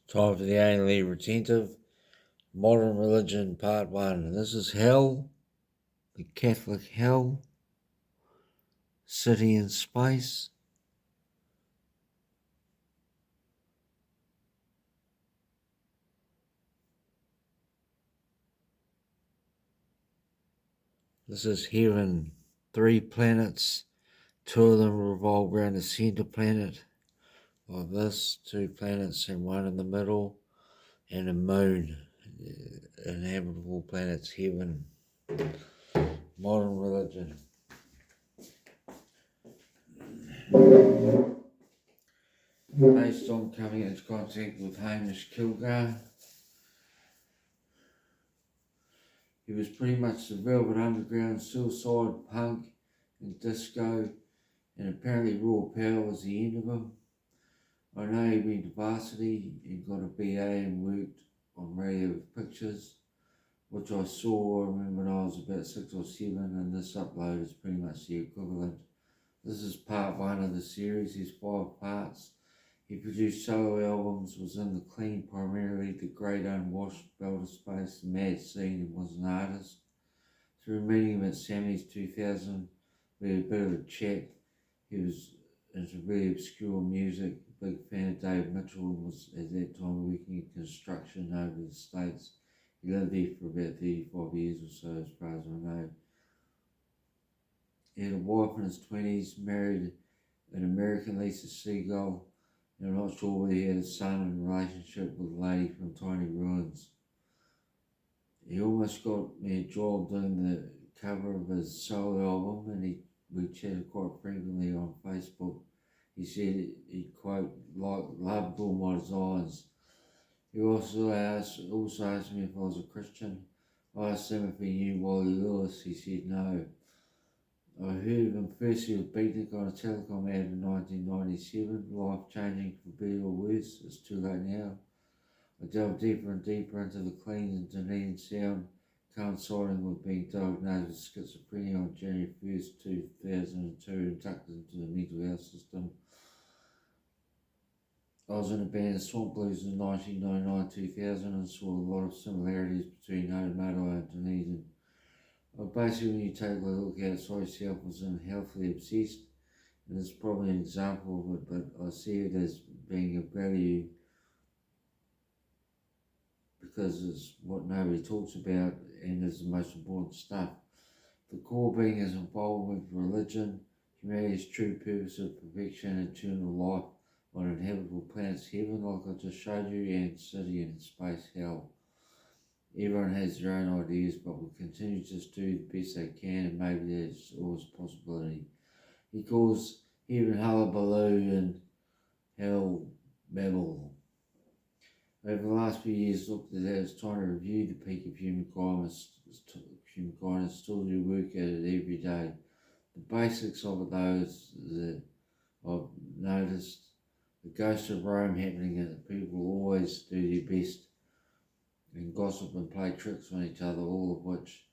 Time for the Only Retentive, Modern Religion Part 1. This is Hell, the Catholic Hell, City in Space. This is Heaven, 3 planets. 2 of them revolve around the center planet of this, 2 planets and 1 in the middle, and a moon. Inhabitable planets, Heaven. Modern Religion. Based on coming into contact with Hamish Kilgar. He was pretty much the Velvet Underground, suicide, punk, and disco, and apparently raw power was the end of him. I know he went to varsity and got a BA and worked on radio with pictures, which I saw, I remember when I was about 6 or 7, and this upload is pretty much the equivalent. This is part 1 of the series, there's 5 parts. He produced solo albums, was in the Clean primarily, The Great Unwashed, Belter Space, The Mad Scene, and was an artist. Through meeting him at Sammy's 2000, we had a bit of a chat. He was into really obscure music, big fan of Dave Mitchell, and was at that time working in construction over the States. He lived there for about 35 years or so, as far as I know. He had a wife in his 20s, married an American, Lisa Seagull, and I'm not sure whether he had a son in a relationship with a lady from Tiny Ruins. He almost got me a job doing the cover of his solo album, and we chatted quite frequently on Facebook. He said he quite loved all my designs. He also asked me if I was a Christian. I asked him if he knew Wally Lewis. He said no. I heard of him first. He was beatnik on a telecom ad in 1997, life-changing for better or worse. It's too late now. I delved deeper and deeper into the clean and Dunedin sound, coinciding with being diagnosed with schizophrenia on January 1st, 2002, and tucked into the mental health system. I was in a band of Swamp Blues in 1999-2000 and saw a lot of similarities between Otamoto and Dunedin. Basically, when you take a look outside yourself as unhealthily obsessed, and it's probably an example of it, but I see it as being of value because it's what nobody talks about and is the most important stuff. The core being is involvement with religion, humanity's true purpose of perfection, eternal life on inhabitable planets, heaven, like I just showed you, and city and space hell. Everyone has their own ideas, but will continue to just do the best they can, and maybe there's always a possibility. He calls heaven hullabaloo and hell babble. Over the last few years, looked at it as trying to review the peak of humankind and still do work at it every day. The basics of it though is that I've noticed the ghost of Rome happening, and that people always do their best and gossip and play tricks on each other, all of which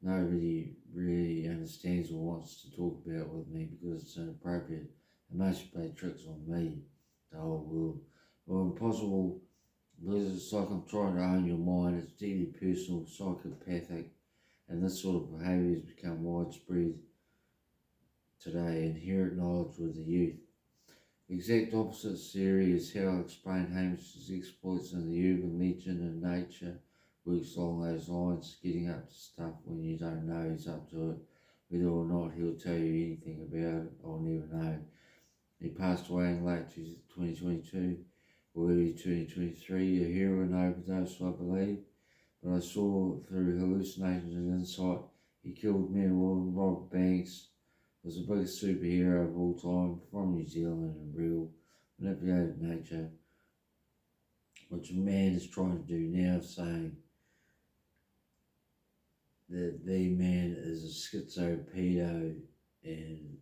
nobody really understands or wants to talk about with me because it's inappropriate. They mostly play tricks on me, the whole world. Well, impossible because it's like I'm trying to own your mind. It's deeply personal, psychopathic, and this sort of behaviour has become widespread today. Inherent knowledge with the youth. The exact opposite theory is how I explain Hamish's exploits in the urban legend and nature works along those lines, getting up to stuff when you don't know he's up to it. Whether or not he'll tell you anything about it, I'll never know. He passed away in late 2022 or early 2023, a heroin overdose, I believe, but I saw through hallucinations and insight he killed men and robbed banks, was the biggest superhero of all time from New Zealand and real manipulated nature, which man is trying to do now, saying that the man is a schizopedo and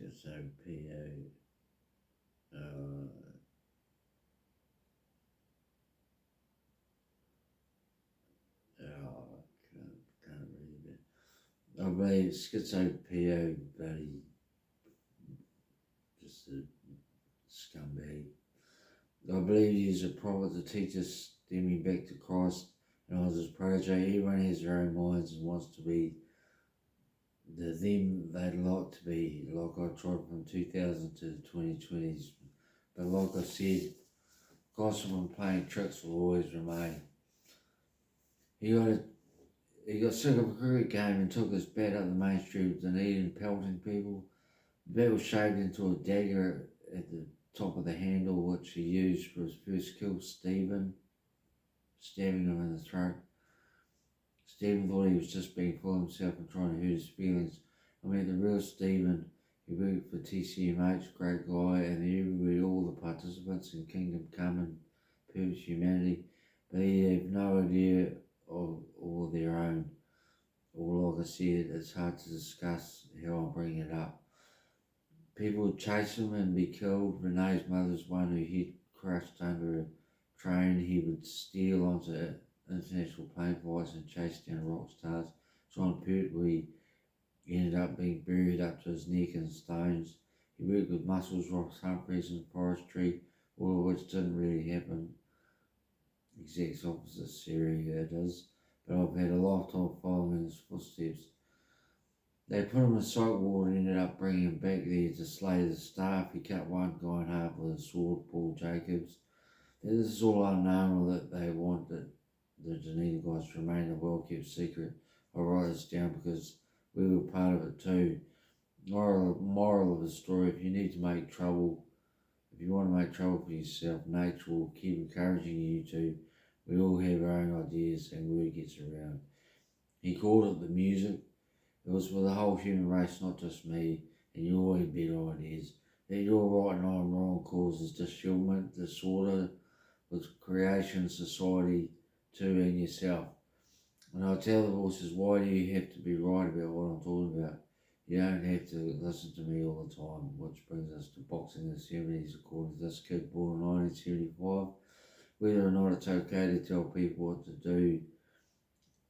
schizopedo. Oh, can't read it. I believe schizo-PO, bloody, just a scumbag. I believe he is a prophet to teach us, stemming back to Christ, and I was his protege. Everyone has their own minds and wants to be the them they'd like to be, like I tried from 2000 to the 2020s. But like I said, gossip and playing tricks will always remain. He got sick of a cricket game and took his bat up the main street with Dunedin pelting people. The bat was shaped into a dagger at the top of the handle, which he used for his first kill, Stephen, stabbing him in the throat. Stephen thought he was just being full of himself and trying to hurt his feelings. I mean, the real Stephen, he worked for TCMH, great guy, and he interviewed all the participants in Kingdom Come and Purpose Humanity, but he had no idea of all their own. Or like I said, it's hard to discuss how I bring it up. People would chase him and be killed. Renee's mother's one who he'd crushed under a train. He would steal onto international plane flights and chase down rock stars. John Pertwee ended up being buried up to his neck in stones. He worked with Muscles, Ross Humphreys and forestry, all of which didn't really happen. Exact opposite Syria it is, but I've had a lifetime following in his footsteps. They put him in psych ward and ended up bringing him back there to slay the staff. He cut one guy in half with a sword, Paul Jacobs. This is all unknown, or that they want that the Dunedin guys to remain a well-kept secret. I write this down because we were part of it too. Moral of the story, if you need to make trouble, if you want to make trouble for yourself, nature will keep encouraging you to. We all have our own ideas and word gets around. He called it the music. It was for the whole human race, not just me, and you all have better ideas. That you're right and I'm wrong causes disfigurement, disorder with creation, society too, and yourself. And I tell the voices, why do you have to be right about what I'm talking about? You don't have to listen to me all the time, which brings us to boxing in the 70s, according to this kid born in 1975. Whether or not it's okay to tell people what to do,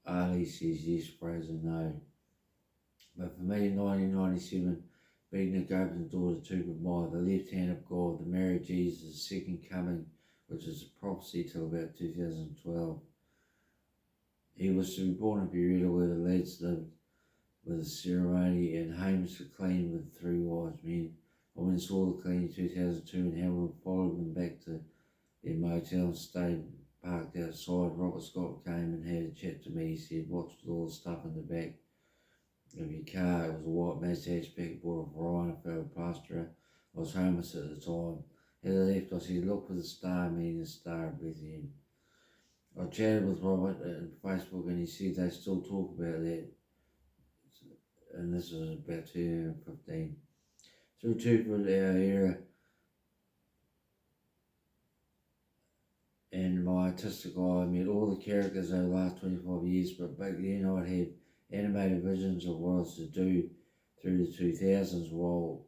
Ali says yes, Fraser no. But for me, 1997, being Nick Opens the door to Tupamaya, the left hand of God, the Mary Jesus' second coming, which is a prophecy till about 2012. He was to be born in Beretta where the lads lived with a ceremony, and Hamish the Clean with 3 wise men. I went and saw the Clean in 2002 and Hamilton followed them back to their motel and stayed parked outside. Robert Scott came and had a chat to me. He said, what's with all the stuff in the back of your car? It was a white Mazda hatchback, bought a Ryan, a fellow plasterer. I was homeless at the time. As I left, I said, look for the star, meaning the Star of Bethlehem. I chatted with Robert on Facebook and he said they still talk about that. And this was about 2015. Through Tupid, our era, and my artistic eye, I met all the characters over the last 25 years, but back then I'd have animated visions of what I was to do through the 2000s while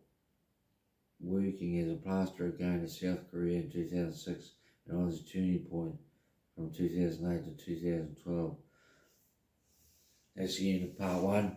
working as a plasterer going to South Korea in 2006, and I was a turning point from 2008 to 2012. That's the end of part 1.